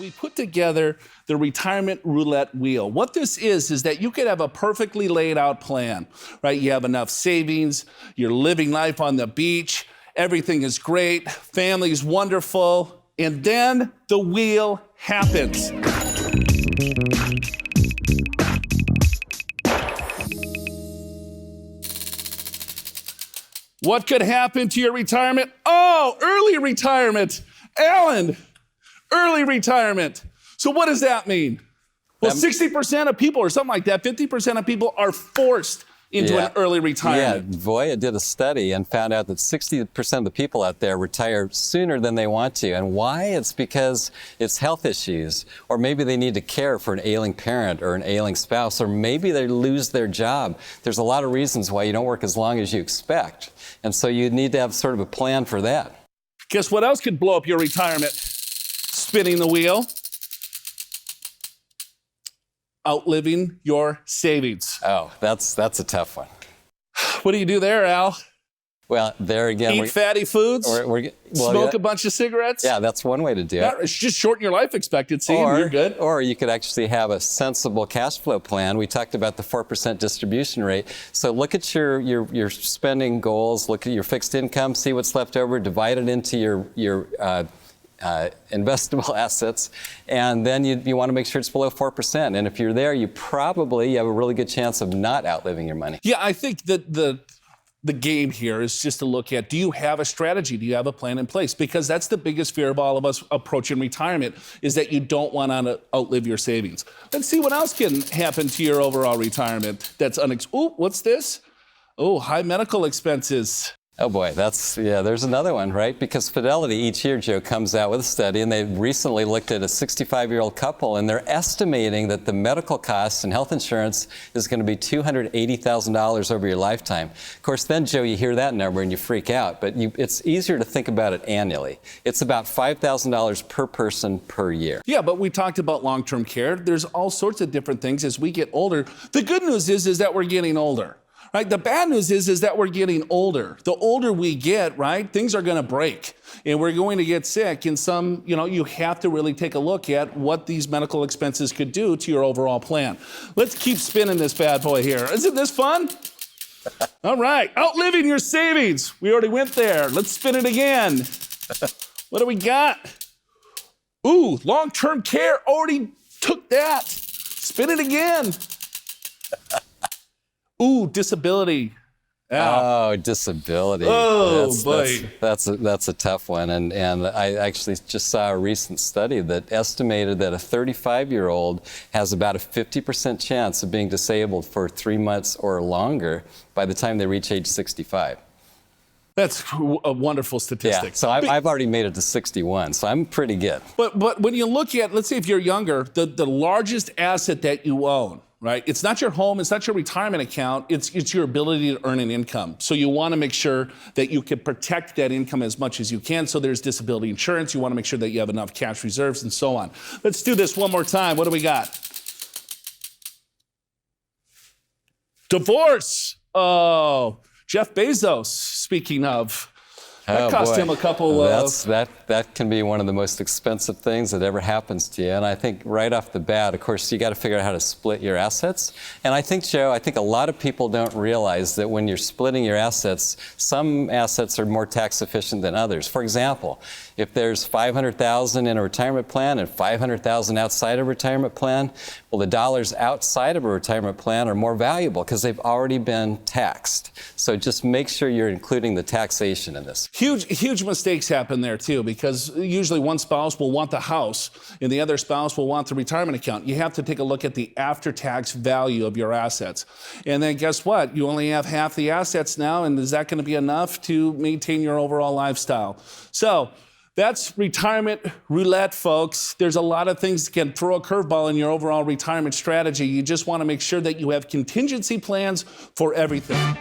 We put together the retirement roulette wheel. What this is that you could have a perfectly laid out plan, right? You have enough savings, you're living life on the beach, everything is great, family's wonderful, and then the wheel happens. What could happen to your retirement? Oh, early retirement. Alan, early retirement. So what does that mean? Well, 60% of people or something like that, 50% of people are forced into an early retirement. Yeah, Voya did a study and found out that 60% of the people out there retire sooner than they want to. And why? It's because it's health issues, or maybe they need to care for an ailing parent or an ailing spouse, or maybe they lose their job. There's a lot of reasons why you don't work as long as you expect. And so you need to have sort of a plan for that. Guess what else could blow up your retirement? Spinning the wheel. Outliving your savings. Oh, that's a tough one. What do you do there, Al? Well, there again, eat fatty foods, smoke a bunch of cigarettes. Yeah, that's one way to do it. It's just shorten your life expectancy, and you're good. Or you could actually have a sensible cash flow plan. We talked about the 4% distribution rate. So look at your spending goals, look at your fixed income, see what's left over, divide it into your investable assets, and then you want to make sure it's below 4%. And if you're there, you have a really good chance of not outliving your money. Yeah, I think that the game here is just to look at, do you have a strategy? Do you have a plan in place? Because that's the biggest fear of all of us approaching retirement, is that you don't want to outlive your savings. Let's see what else can happen to your overall retirement. That's what's this? Oh, high medical expenses. Oh boy, there's another one, right? Because Fidelity each year, Joe, comes out with a study, and they recently looked at a 65-year-old couple, and they're estimating that the medical costs and health insurance is going to be $280,000 over your lifetime. Of course, then, Joe, you hear that number and you freak out, but it's easier to think about it annually. It's about $5,000 per person per year. Yeah, but we talked about long-term care. There's all sorts of different things as we get older. The good news is that we're getting older. Right? The bad news is that we're getting older. The older we get, right, things are going to break and we're going to get sick. And you have to really take a look at what these medical expenses could do to your overall plan. Let's keep spinning this bad boy here. Isn't this fun? All right. Outliving your savings. We already went there. Let's spin it again. What do we got? Ooh, long-term care. Already took that. Spin it again. Ooh, disability. Oh, disability. Oh, boy. That's a tough one. And I actually just saw a recent study that estimated that a 35-year-old has about a 50% chance of being disabled for 3 months or longer by the time they reach age 65. That's a wonderful statistic. Yeah, so I've already made it to 61, so I'm pretty good. But when you look at, let's say if you're younger, the largest asset that you own, right? It's not your home, it's not your retirement account, it's your ability to earn an income. So you want to make sure that you can protect that income as much as you can. So there's disability insurance, you want to make sure that you have enough cash reserves and so on. Let's do this one more time. What do we got? Divorce. Oh, Jeff Bezos, speaking of. That cost him a couple of... That can be one of the most expensive things that ever happens to you. And I think right off the bat, of course, you got to figure out how to split your assets. And I think, Joe, a lot of people don't realize that when you're splitting your assets, some assets are more tax efficient than others. For example, if there's $500,000 in a retirement plan and $500,000 outside of a retirement plan, well, the dollars outside of a retirement plan are more valuable because they've already been taxed. So just make sure you're including the taxation in this. Huge mistakes happen there too, because usually one spouse will want the house and the other spouse will want the retirement account. You have to take a look at the after-tax value of your assets. And then guess what? You only have half the assets now, and is that going to be enough to maintain your overall lifestyle? So that's retirement roulette, folks. There's a lot of things that can throw a curveball in your overall retirement strategy. You just want to make sure that you have contingency plans for everything.